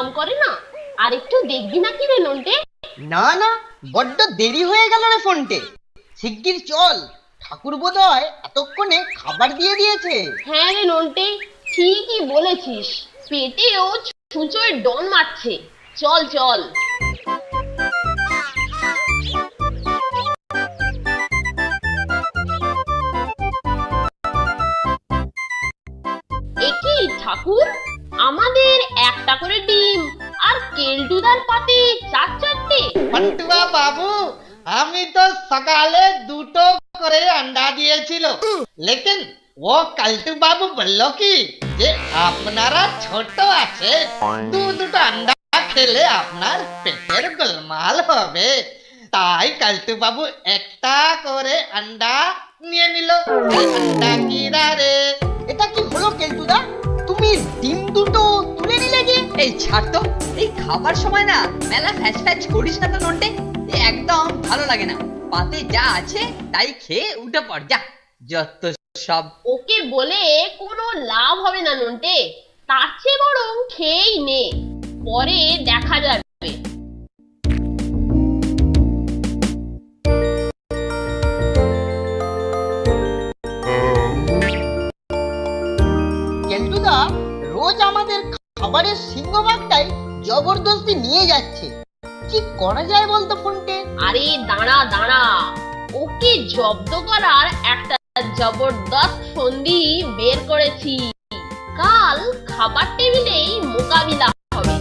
নাম করে না, আর একটু দেখবি নাকি রে নন্টে? না না, বড্ড দেরি হয়ে গেল রে ফোনটে, শিগগির চল, ঠাকুর বোধহয় এতক্ষণে খাবার দিয়ে দিয়েছে। হ্যাঁ রে নন্টে, ঠিকই বলেছিস, পেটেও ছুঁচোয় ডন মারছে। চল চল। একি ঠাকুর, আমাদের একটা করে ডিম আর কেলটুদার পাতে চার চারটে। ফন্টুয়া বাবু, আমি তো সকালে দুটো করে अंडा দিয়েছিল, লেকিন ও কালটু বাবু বলল কি যে আপনারা ছোট আছে, দুটো अंडा খেলে আপনার পেটের গোলমাল হবে, তাই কালটু বাবু একটা করে अंडा নিয়ে নিল। अंडा কিরা রে? এটা কি হলো কেলটুদা, তুমি ডিম দুটো তুলে নিলে যে? এই ছাড় তো, এই খাবার সময় না মেলা ফ্যাচ ফ্যাচ করিস না তো নন্টে, একদম ভালো লাগে না। পাতে যা আছে তাই খেয়ে উঠে পড় যা, যত সব। ওকে বলে কোনো লাভ হবে না নন্টে, তার চেয়ে বরং খেয়েই নে, পরে দেখা যাবে। কেলটুদা রোজ আমাদের খাবারের সিংহভাগটাই জবরদস্তি নিয়ে যাচ্ছে, কি করা যায় বলতো ফোনটে? আরে দাঁড়া দাঁড়া, ওকে জব্দ করার একটা জবরদস্ত ফন্দি বের করেছি, কাল খাবার টেবিলেই মোকাবিলা হবে।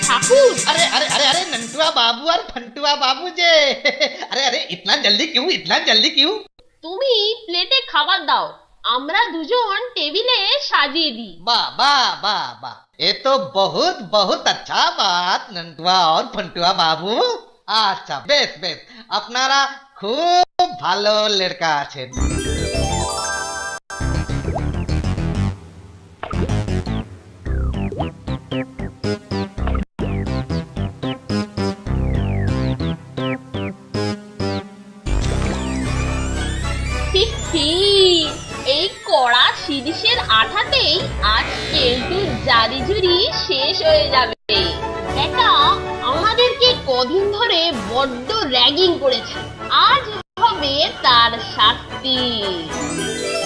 ঠাকুর, अरे अरे अरे अरे नंटुआ बाबू और फंटुआ बाबू जे अरे अरे इतना जल्दी क्यों, इतना जल्दी क्यों? তুমি প্লেটে খাবার দাও, আমরা দুজন টেবিলে সাজিয়ে দিই। वाह वाह वाह वाह, ये तो बहुत बहुत अच्छा बात नंटुआ और फंटुआ बाबू। अच्छा बेस बेस, আপনারা খুব ভালো লড়কা আছেন। হি হি, এই কড়া শিরিষের আঠাতেই আজ কেলটুর জারিজুরি শেষ হয়ে যাবে। এটা আমাদেরকে কদিন ধরে বড্ড র্যাগিং করেছে, আজ হবে তার শাস্তি।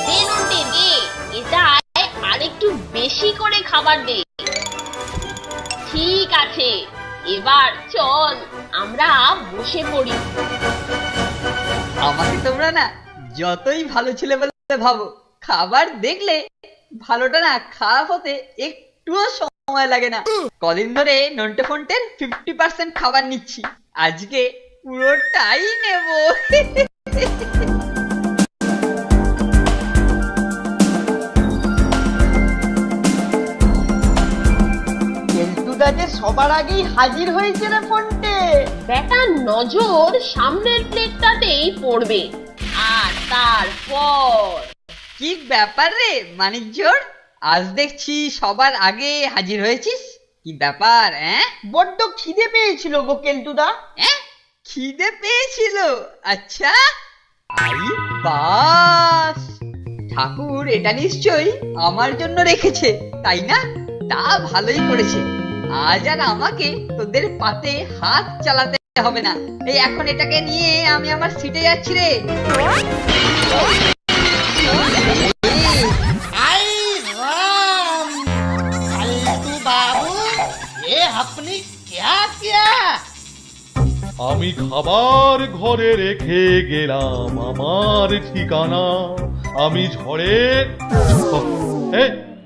দে নন্টে দে, এটায় আরেকটু বেশি করে খাবার দে। ঠিক আছে, এবার চল আমরা বসে পড়ি। আমাকে তোমরা না যতই ভালো ছেলে বলে ভাবো, খাবার দেখলে ভালোটা না খারাপ হতে একটুও সময় লাগে না। কদিন ধরে নন্টে ফন্টের 50% খাবার নিচ্ছি, আজকে পুরোটাই নেব। কেলটুদা যে সবার আগেই হাজির হয়েছে রে ফোনটে। বেটার নজর সামনের প্লেটটাতেই পড়বে, আর তারপর কি ব্যাপার রে মানিকজোড়, আজ দেখছি সবার আগে হাজির হয়েছিস, কি ব্যাপার? বড্ড খিদে পেয়েছিল গো কেলটুদা। খিদে পেয়েছিল? আচ্ছা, আই বাস, ঠাকুর এটা নিশ্চয়ই আমার জন্য রেখেছে, তাই না? তা ভালোই করেছে, আজ আর আমাকে তোদের পাতে হাত চালাতে হবে না। এই এখন এটাকে নিয়ে আমি আমার সিটে যাচ্ছি রে। आई राम, कालटू बाबू, ये आपने क्या किया? আমি খাবার ঘরে রেখে গেলাম আমার ঠিকানা, আমি ঝড়ে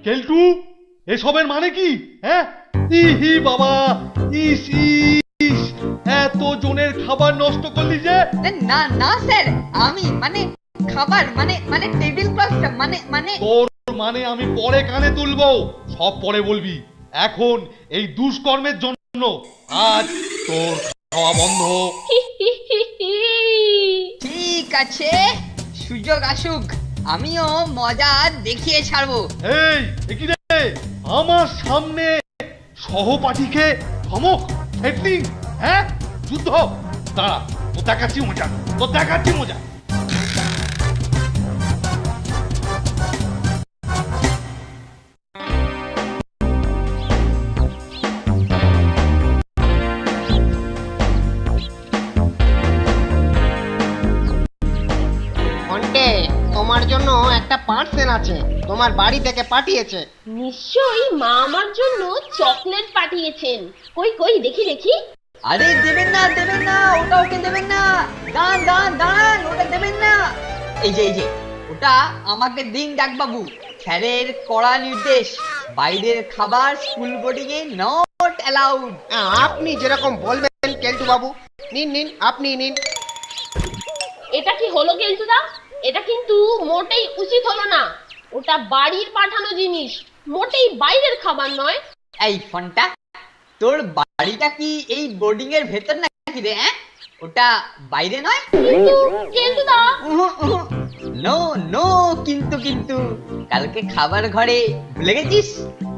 কেলটু, এসবের মানে কি? হ্যাঁ, ইহি বাবা, ইস ইস, এত জনের খাবার নষ্ট করলি যে? না না স্যার, আমি মানে খাবার মানে মানে টেবিল ক্লথটা মানে মানে তোর মানে আমি পরে কানে তুলবো, সব পরে বলবি, এখন এই দুষ্কর্মের জন্য আজ তোর খাওয়া বন্ধ। ঠিক আছে, সুযোগ আসুক, আমিও মজা দেখিয়ে ছাড়বো। এই কি রে, আমার সামনে সহপাঠীকে ধমক, থ্রেটনিং, হ্যাঁ, যুদ্ধ। দাঁড়া, তো দেখাচ্ছি মজা, তো দেখাচ্ছি মজা। ফন্টে, তোমার জন্য একটা পার্সেল আছে, তোমার বাড়ি থেকে পাঠিয়েছে। নিশ্চয়ই মা আমার জন্য চকলেট পাঠিয়েছেন। কই কই দেখি দেখি। আরে দেবেন না, ওটা ওকে দেবেন না। দাঁড়ান, ওটা দেবেন না। এই যে ওটা আমাকে দিন ডাকবাবু। স্যারের কড়া নির্দেশ, বাইরের খাবার school boarding A not allowed. আপনি যেরকম বলবেন কেলটু বাবু। নিন, আপনি নিন। এটা কি হলো কেলটুদা? এটা কিন্তু মোটেই উচিত হলো না। ওটা বাড়ির পাঠানো জিনিস, মোটেই বাইরের খাবার নয়। এই ফোনটা, তোর বাড়িটা কি এই বোর্ডিং এর ভেতর নাকি রে? ওটা বাইরে নয়? কিন্তু কেলটুদা, নো কিন্তু কালকে খাবার ঘরে ভুলে গেছিস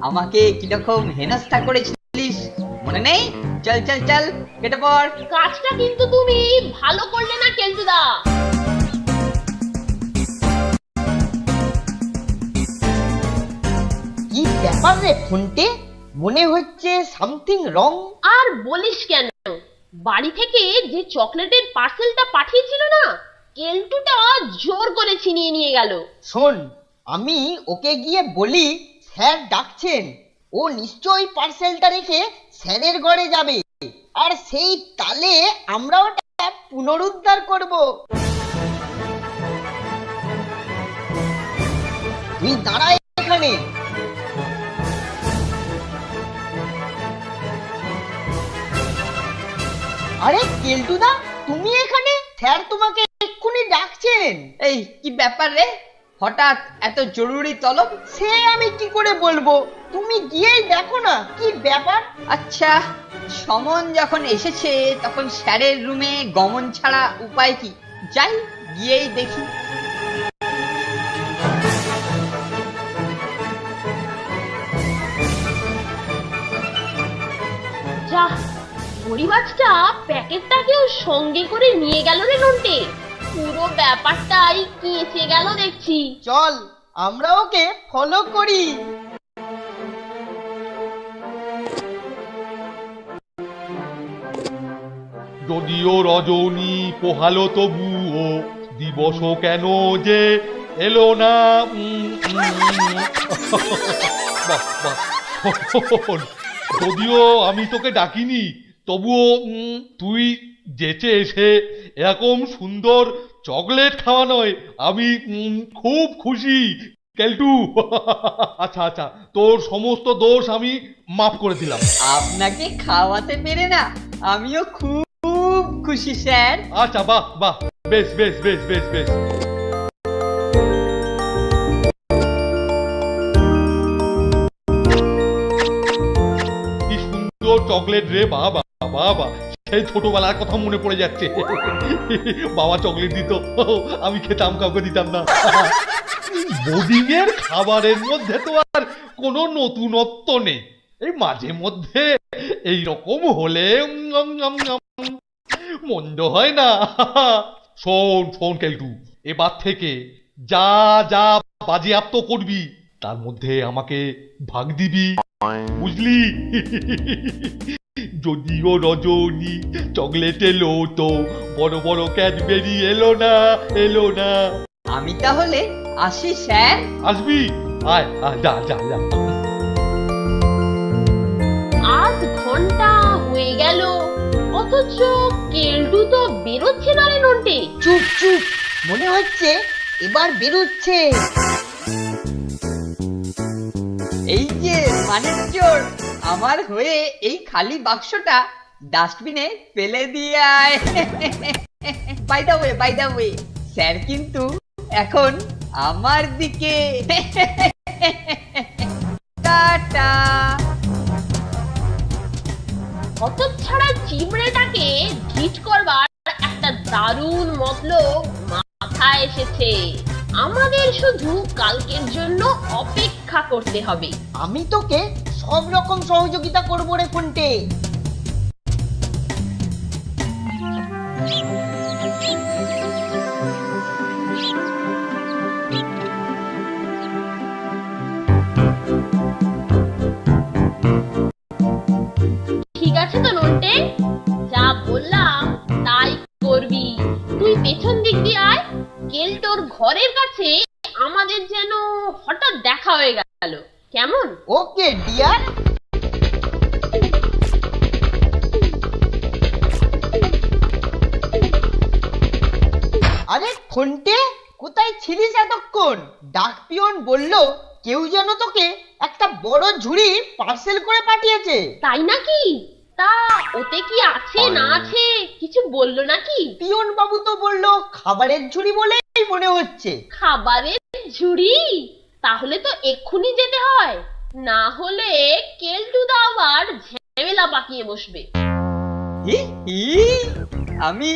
আমাকে কিরকম হেনস্থা করেছিলিস? মনে নেই? চল কেটে পড়। কাজটা কিন্তু তুমি ভালো করলে না কেলটুদা। কি ব্যাপার রে ফন্টে? মনে হচ্ছে সামথিং রং। আর বলিস কেন, বাড়ি থেকে যে চকলেটের পার্সেলটা পাঠিয়েছিল না, কেলটুটা জোর করে ছিনিয়ে নিয়ে গেল। শোন, আমি ওকে গিয়ে বলি স্যার ডাকছেন। ও নিশ্চয়ই পার্সেলটা রেখে স্যারের ঘরে যাবে, আর সেই তালে আমরা ওটা পুনরুদ্ধার করব। তুই দাঁড়া এখানে। আরে কেলটুদা, তুমি এখানে? স্যার তোমাকে এক্ষুনি ডাকছেন। এই কি ব্যাপার রে? হঠাৎ এত জরুরি তলব? সে আমি কি করে বলবো, তুমি গিয়েই দেখো না কি ব্যাপার। আচ্ছা, সমন যখন এসেছে তখন স্যারের রুমে গমন ছাড়া উপায় কি? যাই, গিয়েই দেখি। যা, পরিবারটা প্যাকেটটাকেও সঙ্গে করে নিয়ে গেল রে নন্টে। পুরো ব্যাপারটাই কেঁচে গেল দেখছি। চল আমরা ওকে ফলো করি। যদিও রজনী পোহালো তবুও দিবস কেন যে এলো না। বাহ, শোন, যদিও আমি তোকে ডাকিনি, তবুও তুই যেচে এসে এরকম সুন্দর চকলেট খাওয়া নয়, আমি খুব খুশি কেলটু। আচ্ছা, তোর সমস্ত দোষ আমি মাফ করে দিলাম। আপনাকে খাওয়াতে পেরে না আমিও খুব খুশি স্যার। আচ্ছা, বাহ, বেশ। কি সুন্দর চকলেট রে বাবা। সেই ছোটবেলার কথা মনে পড়ে যাচ্ছে। বাবা চকলেট দিত, আমি খেতাম, কাউকে দিতাম না। বোর্ডিং এর খাবারের মধ্যে তো আর কোনো নতুনত্ব নেই। এই মাঝে মধ্যে এইরকম হলে মন্দ হয় না। শোন কেলটু, এবার থেকে যা বাজেয়াপ্ত করবি তার মধ্যে আমাকে ভাগ দিবি, বুঝলি? যদিও রজনী চকলেট এলো, তো বড় বড় ক্যাডবেরি এলো না। আমি তাহলে আসি স্যার। আসবি? আয়, যা। আধ ঘন্টা হয়ে গেল, অথচ কেলটু তো বেরোচ্ছে না রে নন্টে। চুপ, মনে হচ্ছে এবার বেরোচ্ছে। এই যে মানের চোর, আমার হয়ে এই খালি বাক্সটা ডাস্টবিনে ফেলে দিয়ে আয়। বাই দা ওয়ে স্যার কিন্তু এখন আমার দিকে। টাটা। হতচ্ছাড়া চিমড়েটাকে ঢিট করবার একটা দারুণ মতলব মাথায় এসেছে। আমাদের শুধু কালকের জন্য অপেক্ষা করতে হবে। আমি তোকে সব রকম সহযোগিতা করবো রে ফোনটে। ঠিক আছে তো নন্টে, যা বললাম তাই করবি। তুই পেছন দিক দিয়ে আয়, কেলটোর ঘরের কাছে আমাদের যেন হঠাৎ দেখা হয়ে গেল, কেমন? Okay dear. আরে ফোনটে, কোথায় ছিলিস এতক্ষণ? ডাক পিয়ন বলল কেউ যেন তোকে একটা বড় ঝুড়ি পার্সেল করে পাঠিয়েছে। তাই নাকি? তা ওতে কি আছে না আছে কিছু বললো নাকি? পিয়ন বাবু তো বলল খাবারের ঝুড়ি বলেই মনে হচ্ছে। খাবারের ঝুড়ি? তাহলে তো এক্ষুনি যেতে হয়, না হলে কেলটুদা আবার ঝামেলা পাকিয়ে বসবে। হি, হি, আমি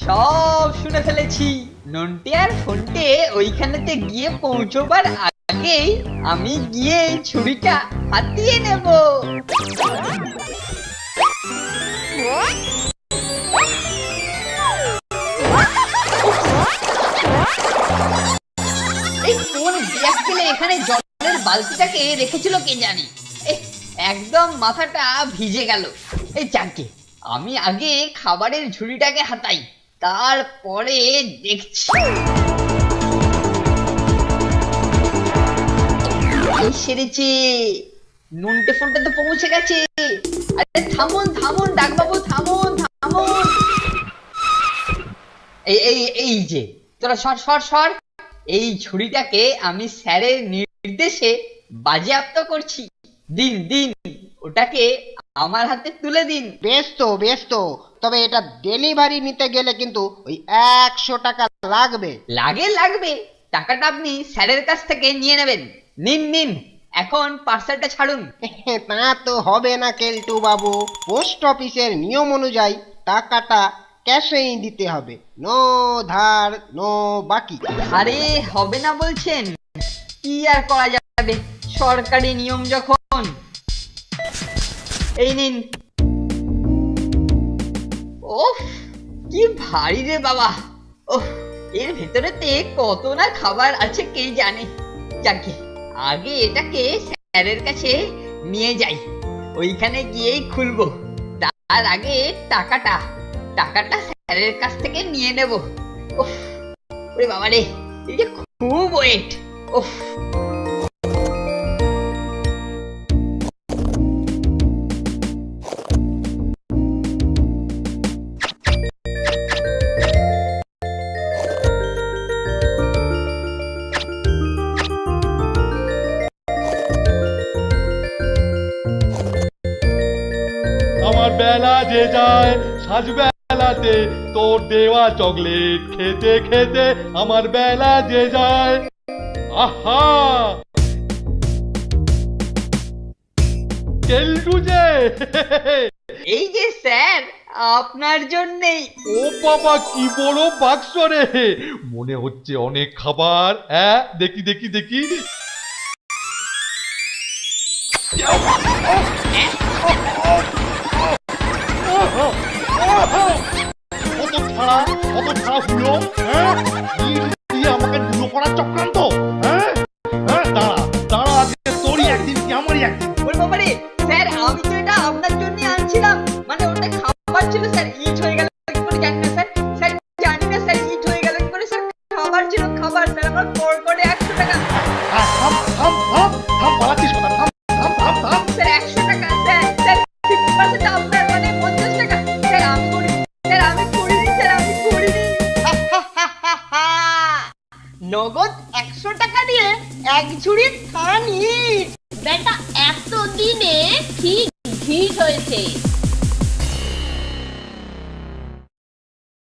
সব শুনে ফেলেছি। নন্টে আর ফোনটে ওইখানেতে গিয়ে পৌঁছবার আগেই আমি গিয়ে ছুরিটা হাতিয়ে নেব। এই কোন ব্যাগ ফেলে এখানে জলের বালতিটাকে রেখেছিল কে জানে। একদম মাথাটা ভিজে গেল। এই যাকে, আমি আগে খাবারের ঝুড়িটাকে হাতাই, তারপরে দেখছি। এই সেরেছে, নন্টে ফোনটা তো পৌঁছে গেছে। আরে থামুন থামুন ডাকবাবু, থামুন থামুন। এই এই এই যে তোরা সর সর সর, এই ছুরিটাকে আমি স্যারের নির্দেশে বাজেয়াপ্ত করছি। দিন দিন, ওটাকে আমার হাতে তুলে দিন। বেশ তো, তবে এটা ডেলিভারি নিতে গেলে কিন্তু ওই 100 টাকা লাগবে। লাগবে, টাকাটা আপনি স্যারের কাছ থেকে নিয়ে নেবেন। নিন নিন, এখন পার্সেলটা ছাড়ুন। তা তো হবে না কেলটু বাবু, পোস্ট অফিসের নিয়ম অনুযায়ী টাকাটা ক্যাশেই দিতে হবে, নো ধার নো বাকি। আরে হবে না বলছেন, কি আর করা যাবে, সরকারি নিয়ম যখন। এই নিন। ওফ, কি ভারী রে বাবা। ওহ, এর ভেতরেতে কত না খাবার আছে কে জানে। যাকে, আগে এটাকে স্যারের কাছে নিয়ে যাই, ওইখানে গিয়েই খুলবো। তার আগে টাকাটা স্যারের কাছ থেকে নিয়ে নেব। ওহ, ওরে বাবা রে, এই যে খুব ওয়েট। ওহ, আমার বেলা যে যায় সাজবেলাতে, তোর দেওয়া চকলেট খেতে খেতে আমার বেলা যে যায়। আহা, কেলটু যে। এই যে স্যার, আপনার জন্যেই। ও বাবা, কি বড় বাক্স রে, মনে হচ্ছে অনেক খাবার। হ্যাঁ, দেখি দেখি দেখি। কত ছাড়া হলো, হ্যাঁ? কি আমাকে দুলো করার চক্রান্ত? হ্যাঁ, দাঁড়া, আজকে তোরই একদিন কি আমারই একদিন। ওরে বাবা রে, স্যার আমি তো এটা আপনার জন্য আনছিলাম, মানে ওটা খাবার ছিল স্যার, ইট হয়ে গেল কি করে জানি না স্যার। স্যার জানি না স্যার, ইট হয়ে গেল কি করে স্যার। খাবার ছিল, খাবার স্যার, আমার করে 100 টাকা। থাম, পালাচ্ছিস কথা, থাম। স্যার 100 টাকা স্যার, 50% আপনার, মানে 50 টাকা। স্যার আমি করিনি, নগদ 100 টাকা দিয়ে এক ঝুড়ি থান ইট। বেটা এতদিনে ঠিক ভিড় হয়েছে।